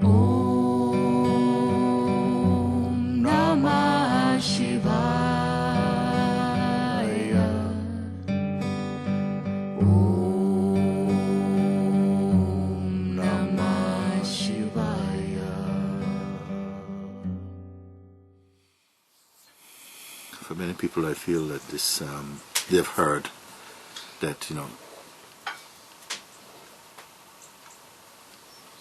Om Namah Shivaya. Om Namah Shivaya. For many people, I feel that this they've heard that,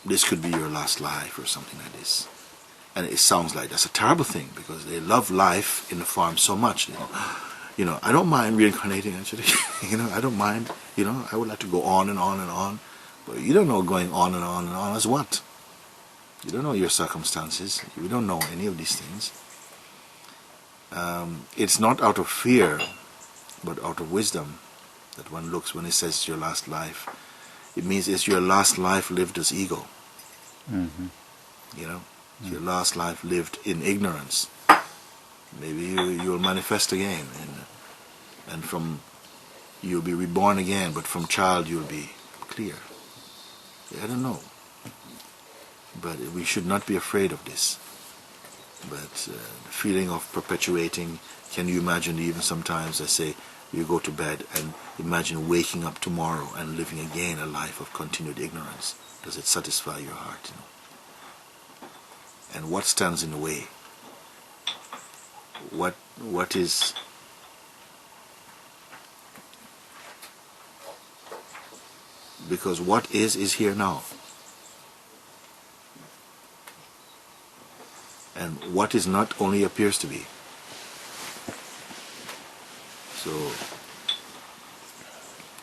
this could be your last life or something like this. And it sounds like that's a terrible thing because they love life in the form so much. I don't mind reincarnating actually. I don't mind. I would like to go on and on and on. But you don't know going on and on and on as what? You don't know your circumstances. You don't know any of these things. It's not out of fear, but out of wisdom that one looks when it says it's your last life. It means it's your last life lived as ego. Mm-hmm. It's your last life lived in ignorance. Maybe you'll manifest again, and from you'll be reborn again, but from child you'll be clear. I don't know. But we should not be afraid of this. But the feeling of perpetuating, can you imagine even sometimes I say, you go to bed and imagine waking up tomorrow and living again a life of continued ignorance. Does it satisfy your heart? And what stands in the way? What is... Because what is here now. And what is not only appears to be. So,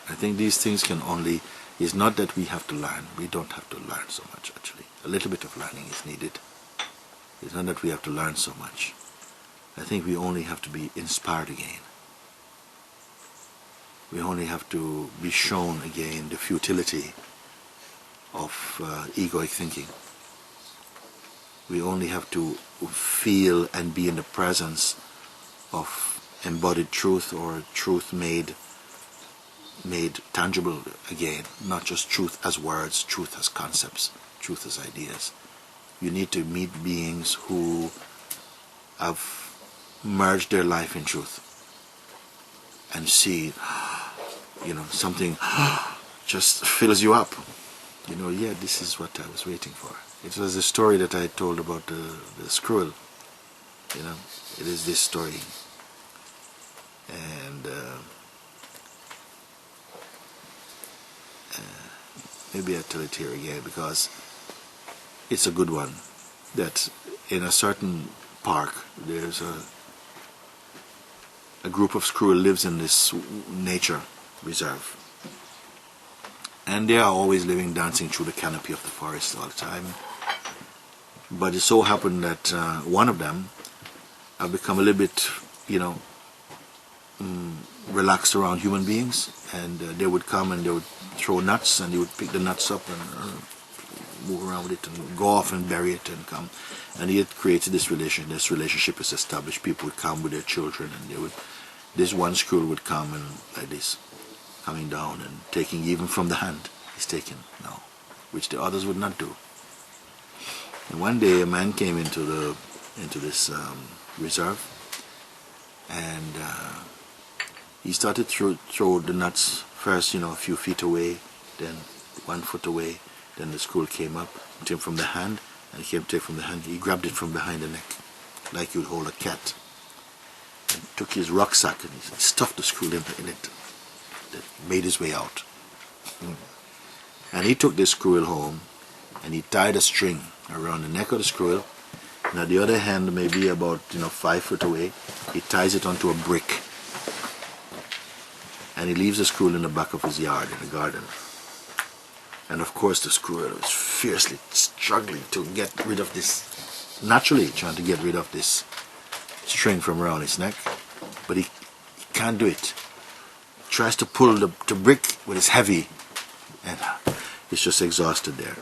I think these things can only... It's not that we have to learn. We don't have to learn so much, actually. A little bit of learning is needed. It's not that we have to learn so much. I think we only have to be inspired again. We only have to be shown again the futility of egoic thinking. We only have to feel and be in the presence of embodied truth, or truth made tangible again, not just truth as words, truth as concepts, truth as ideas. You need to meet beings who have merged their life in truth and see, something just fills you up. Yeah, this is what I was waiting for. It was the story that I told about the squirrel. It is this story. And maybe I'll tell it here again because it's a good one. That in a certain park there's a group of squirrels lives in this nature reserve. And they are always living, dancing through the canopy of the forest all the time. But it so happened that one of them have become a little bit, relaxed around human beings, and they would come and they would throw nuts, and they would pick the nuts up and move around with it and go off and bury it and come. And he had created this relationship is established. People would come with their children, and this one squirrel would come and like this, coming down and taking even from the hand. He's taken now, which the others would not do. And one day a man came into this reserve, and he started to throw the nuts first, a few feet away, then 1 foot away. Then the squirrel came up, took from the hand, and he came to take from the hand. He grabbed it from behind the neck, like you would hold a cat, and took his rucksack and he stuffed the squirrel in it. That made his way out. And he took this squirrel home, and he tied a string around the neck of the squirrel. And at the other hand, maybe about 5 foot away, he ties it onto a brick. And he leaves the squirrel in the back of his yard, in the garden. And of course the squirrel is fiercely struggling to get rid of this, naturally trying to get rid of this string from around his neck. But he can't do it. He tries to pull the brick, but it's heavy. And he's just exhausted there.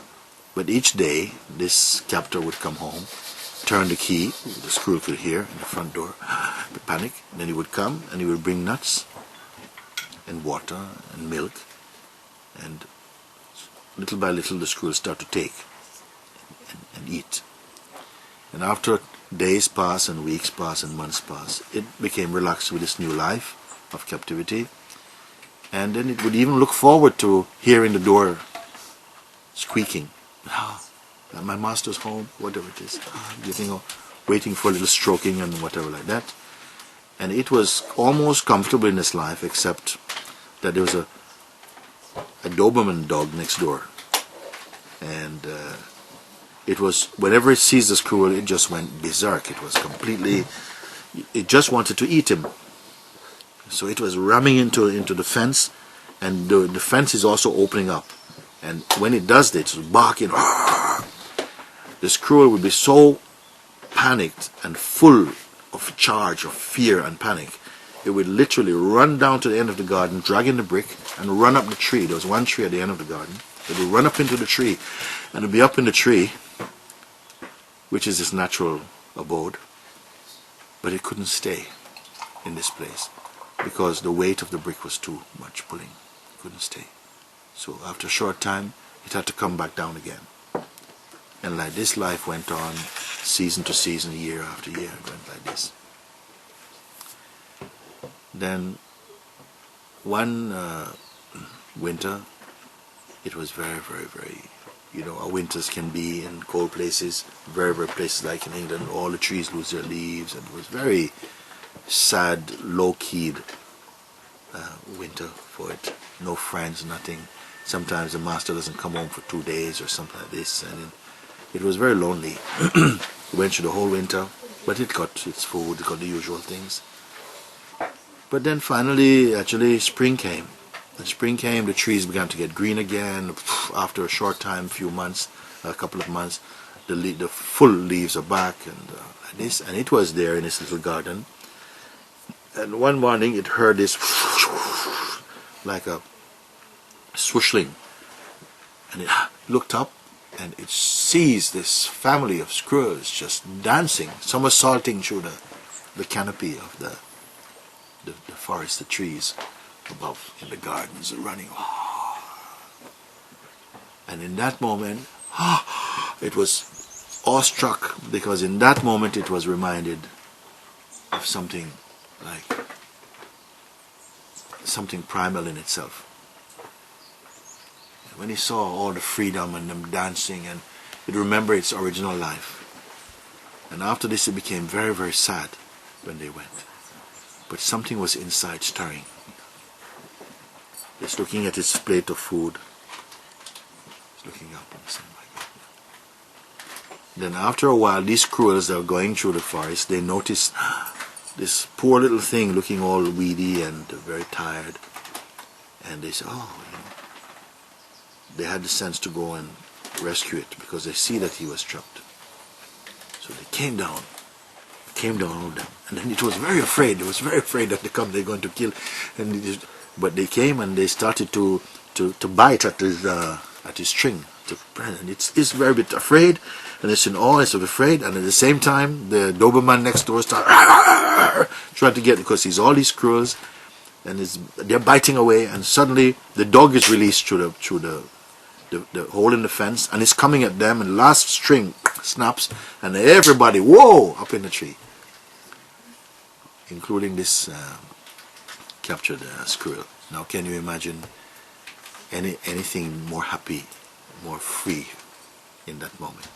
But each day, this captor would come home, turn the key, the squirrel could hear in the front door, the panic. And then he would come and he would bring nuts and water and milk, and little by little the squirrel start to take and eat. And after days pass and weeks pass and months pass, it became relaxed with this new life of captivity. And then it would even look forward to hearing the door squeaking. My master's home, whatever it is. Waiting for a little stroking and whatever like that. And it was almost comfortable in its life, except that there was a Doberman dog next door. And it was, whenever it sees the squirrel, it just went berserk. It was completely, it just wanted to eat him. So it was ramming into the fence, and the fence is also opening up. And when it does this, it's barking. The squirrel would be so panicked and full of charge of fear and panic, it would literally run down to the end of the garden, dragging the brick, and run up the tree. There was one tree at the end of the garden. It would run up into the tree, and it would be up in the tree, which is its natural abode. But it couldn't stay in this place because the weight of the brick was too much pulling. It couldn't stay. So after a short time, it had to come back down again. And like this, life went on, season to season, year after year. It went like this. Then one winter, it was very, very, very, our winters can be in cold places, very, very places like in England, all the trees lose their leaves, and it was very sad, low-keyed winter for it. No friends, nothing. Sometimes the master doesn't come home for 2 days or something like this, and it was very lonely. It went through the whole winter, but it got its food, it got the usual things. But then finally, actually, spring came. When spring came, the trees began to get green again. After a short time, a couple of months, the full leaves are back, and like this. And it was there in its little garden. And one morning, it heard this like a swishing, and it looked up, and it sees this family of squirrels just dancing, somersaulting through the canopy of the forest, the trees above in the gardens, running. And in that moment, it was awestruck, because in that moment it was reminded of something like something primal in itself. When he saw all the freedom and them dancing, and it remembered its original life. And after this it became very, very sad when they went. But something was inside stirring. It's looking at its plate of food. It's looking up and saying, my God. Then after a while, these squirrels that were going through the forest, they noticed this poor little thing looking all weedy and very tired. And they said, they had the sense to go and rescue it, because they see that he was trapped. So they came down on them, and then it was very afraid. It was very afraid that they're going to kill. But they came and they started to bite at his string. And it's very bit afraid, and it's in awe, it's afraid, and at the same time the Doberman next door started trying to get, because he's all these squirrels, and they're biting away, and suddenly the dog is released through the hole in the fence, and it's coming at them, and the last string snaps, and everybody, whoa, up in the tree, including this captured squirrel. Now can you imagine anything more happy, more free in that moment?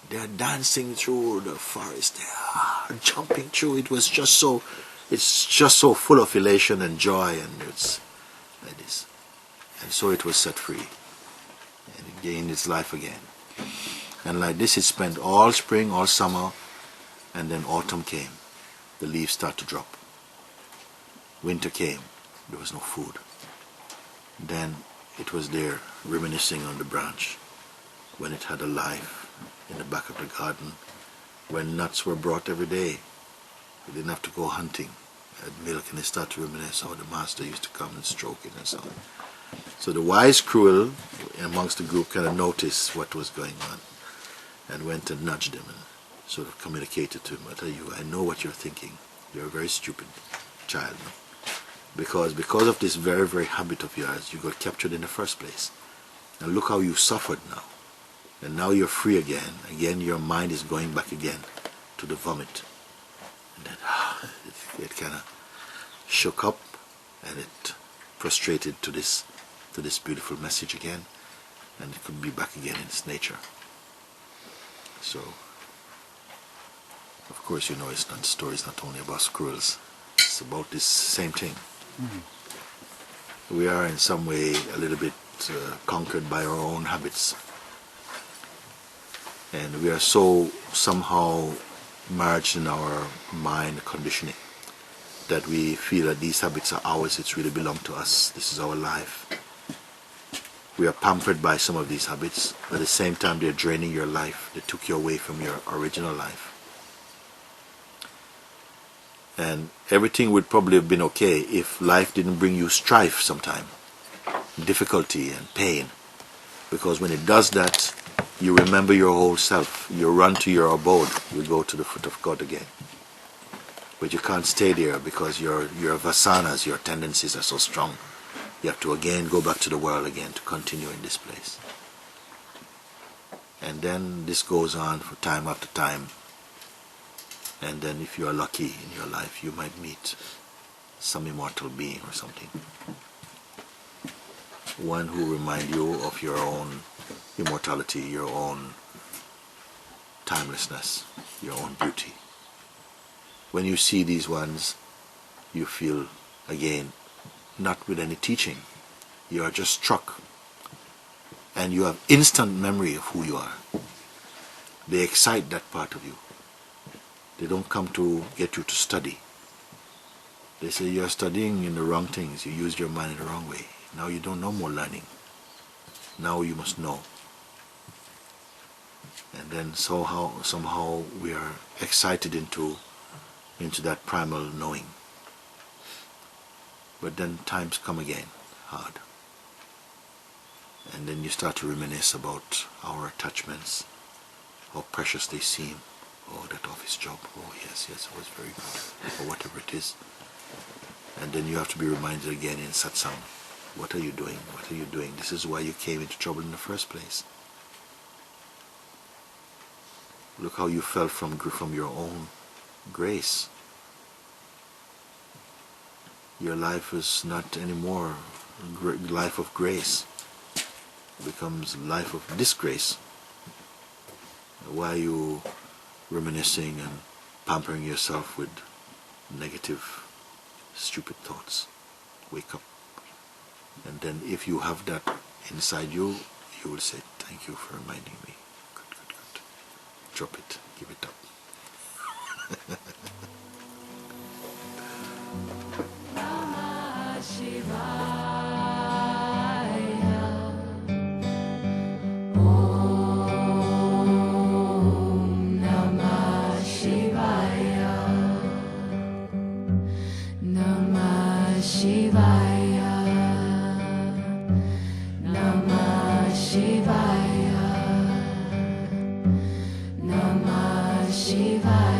They're dancing through the forest, they're jumping through. It's just so full of elation and joy, and it's like this. And so it was set free, and it gained its life again. And like this it spent all spring, all summer, and then autumn came. The leaves start to drop. Winter came. There was no food. Then it was there, reminiscing on the branch, when it had a life in the back of the garden, when nuts were brought every day. We didn't have to go hunting. Had milk, and they start to reminisce how the master used to come and stroke it and so on. So the wise squirrel amongst the group kind of noticed what was going on, and went and nudged him and sort of communicated to him, I know what you're thinking. You're a very stupid child. No? Because of this very, very habit of yours, you got captured in the first place. And look how you suffered now. And now you're free again. Again, your mind is going back again to the vomit. And then it kind of shook up, and it prostrated to this beautiful message again, and it could be back again in its nature. So, of course, you know, the story is not only about squirrels. It's about this same thing. We are in some way a little bit conquered by our own habits. And we are so somehow merged in our mind conditioning that we feel that these habits are ours, it's really belong to us, this is our life. We are pampered by some of these habits, but at the same time they're draining your life. They took you away from your original life. And everything would probably have been okay if life didn't bring you strife sometime, difficulty and pain. Because when it does that, you remember your whole self. You run to your abode. You go to the foot of God again. But you can't stay there because your vasanas, your tendencies are so strong. You have to again go back to the world again to continue in this place. And then this goes on for time after time. And then if you are lucky in your life, you might meet some immortal being or something. One who reminds you of your own immortality, your own timelessness, your own beauty. When you see these ones, you feel, again, not with any teaching. You are just struck. And you have instant memory of who you are. They excite that part of you. They don't come to get you to study. They say you are studying in the wrong things. You used your mind in the wrong way. Now you don't know more learning. Now you must know. And then somehow we are excited into that primal knowing. But then times come again, hard. And then you start to reminisce about our attachments, how precious they seem. Oh, that office job. Oh, yes, it was very good. Or whatever it is. And then you have to be reminded again in satsang. What are you doing? What are you doing? This is why you came into trouble in the first place. Look how you fell from your own grace. Your life is not anymore life of grace. It becomes life of disgrace. Why are you reminiscing and pampering yourself with negative, stupid thoughts? Wake up. And then if you have that inside you, you will say, thank you for reminding me. Good. Drop it. Give it up. Shiva.